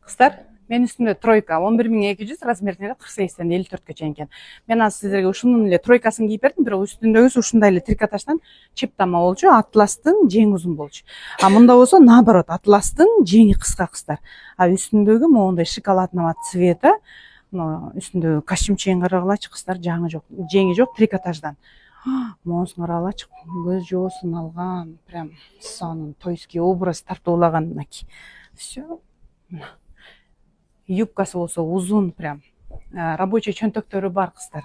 Кыздар, мен үстүндө тройка 11200 размеринде 48ден 54-ке чейин экен. Мен азыр сиздерге ушунун эле тройкасын кийип бердим, бирок үстүндөгүсү ушундай эле трикотаждан чептама болчу, атластын жеңи узун болчу. А мында болсо наоборот, атластын жеңи кыска кыздар. А үстүндөгү моундай шоколадного цвета, үстүндөгү костюмчейин карагылачы кыздар, жеңи жок трикотаждан. Моунусун карагылачы, көз жоосун алган, прям сонун тойский образ тартуулаган мынакей. Все. Юбкасы болсо узун, прям рабочий чөнтөктөрү бар кыздар.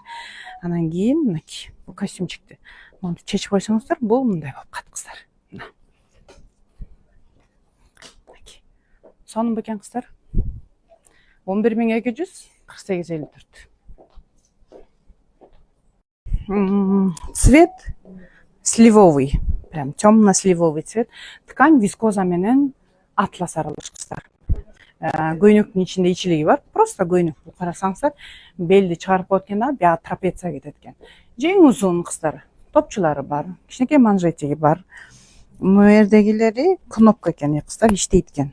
Анан кийин мынакей бул костюмчикти монтип чечип койсоңуздар, бул мындай болуп калат кыздар. Сонун бекен кыздар. 11200 4854. Цвет сливовый, прям темно-сливовый цвет. Ткань вискоза менен атлас аралаш кыздар. Көйнөктүн ичинде ичилиги бар, просто көйнөк. Бул карасаңыздар, белди чыгарып коет экен да, бияга трапеция кетет экен. Жең узун кыздар, топчулары бар, кичинекей манжетиги бар. Муердегилери кнопка экен кыздар, иштейт экен.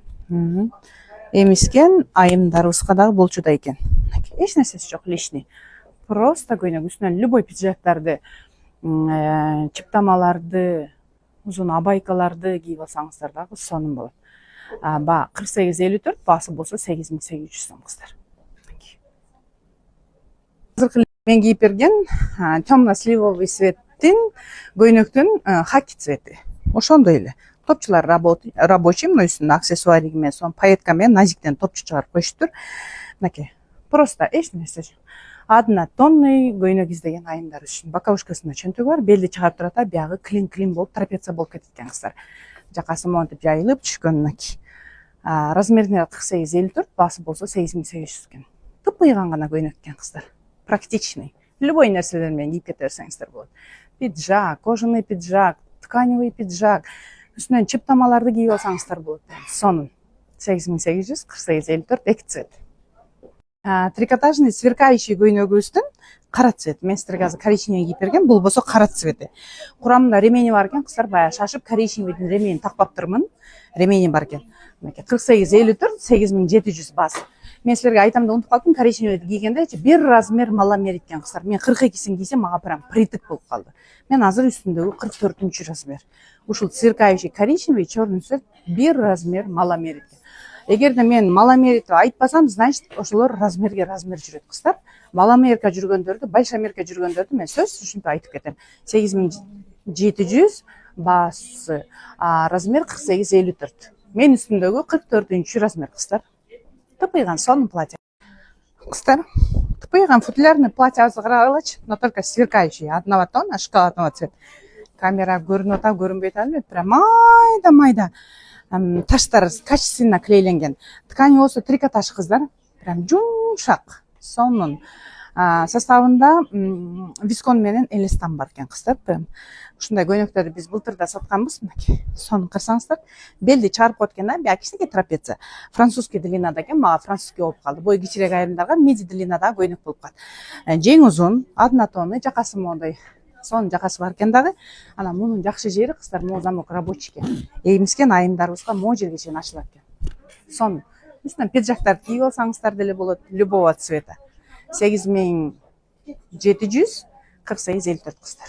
Эмискен айымдарыбызга дагы болчу да экен. Эч нерсеси жок, лишний. Просто көйнөк үстүнөн любой пиджактарды, чыптамаларды, узун абайкаларды кийип алсаңыздар дагы сонун болот. Ба 4854, баасы болсо 8800 сом кыздар. Азыркы мен кийип берген темно-сливовый цветтин көйнөктүн хаки цвети. Ошондой эле. Топчулар рабочий, мына үстүнө аксессуариги менен, сон пайетка менен назиктен топчу чыгарып коюштур. Мынакей. Просто эч нерсе жок. Однотонный көйнөк издеген айымдар үчүн. Боковушкасында чөнтөгү бар, белди чыгарып турат, биягы клин болуп трапеция болуп кетет экен кыздар. Жакасы монтип жайылып түшкөн мынакей. Размеринде 4854, баасы болсо 8800 экен. Тыпыйган гана көйнөк экен кыздар. Практичный. Любой нерселер менен кийип кете берсеңиздер болот. Пиджак, кожаный пиджак, тканевый пиджак, үстүнөн чыптамаларды кийип алсаңыздар болот. Сонун. 8800, 4854, эки цвет. Трикотажный сверкающий көйнөгүбүздүн кара цвет. Мен сиздерге азыр коричневый кийип берген, бул болсо кара цвети. Курамында ремени бар экен кыздар, баягы шашып коричневыйдын ременин такпаптырмын. Ремени бар экен. 4854, 8700 баасы. Мен силерге айтам да унутуп калдым, коричневыйды кийгенде бир размер маламер экен кыздар. Мен 42син кийсем, мага прям притык болуп калды. Мен азыр үстүндөгү 44 размер. Ушул сверкающий коричневый, черный цвет бир размер маламер экен. Эгерде мен маламер деп айтпасам, значит, ошолор размерге размер жүрөт кыздар. Маламерка жүргөндөрдү, большамерка жүргөндөрдү мен сөз ушинтип айтып кетем. 8700 баасы, размер 4854. Мен үстүндөгү 44 размер кыздар. Тыпыйган сонун платье. Кыздар, тыпыйган футлярный платье азыр карагылачы, но только сверкающий, одного тона, шоколадного цвета. Камера көрүнүп атабы, көрүнбөй атабы, прям майда таштар качественно клейленген. Ткань болсо трикотаж кыздар, прям жумшак, сонун. Составында вискон менен элестан бар экен кыздар. Ушундай көйнөктөрдү биз былтырда сатканбыз, мынакей. Сонун карасаңыздар, белди чыгарып коет экен да, бияга кичинекей трапеция. Французский длинада экен, мага французский болуп калды. Бою кичирээк айымдарга миди длинада көйнөк болуп калат. Жең узун, однотонный, жакасы моундай сонун жакасы бар экен дагы. Анан мунун жакшы жери кыздар, могу замок рабочийге. Эмискен айымдарыбызга могу жерге чейин ачылат экен. Сонун. Үстүнөн пиджактар кийип алсаңыздар деле болот, любого цвета. 8700, 4854 кыздар.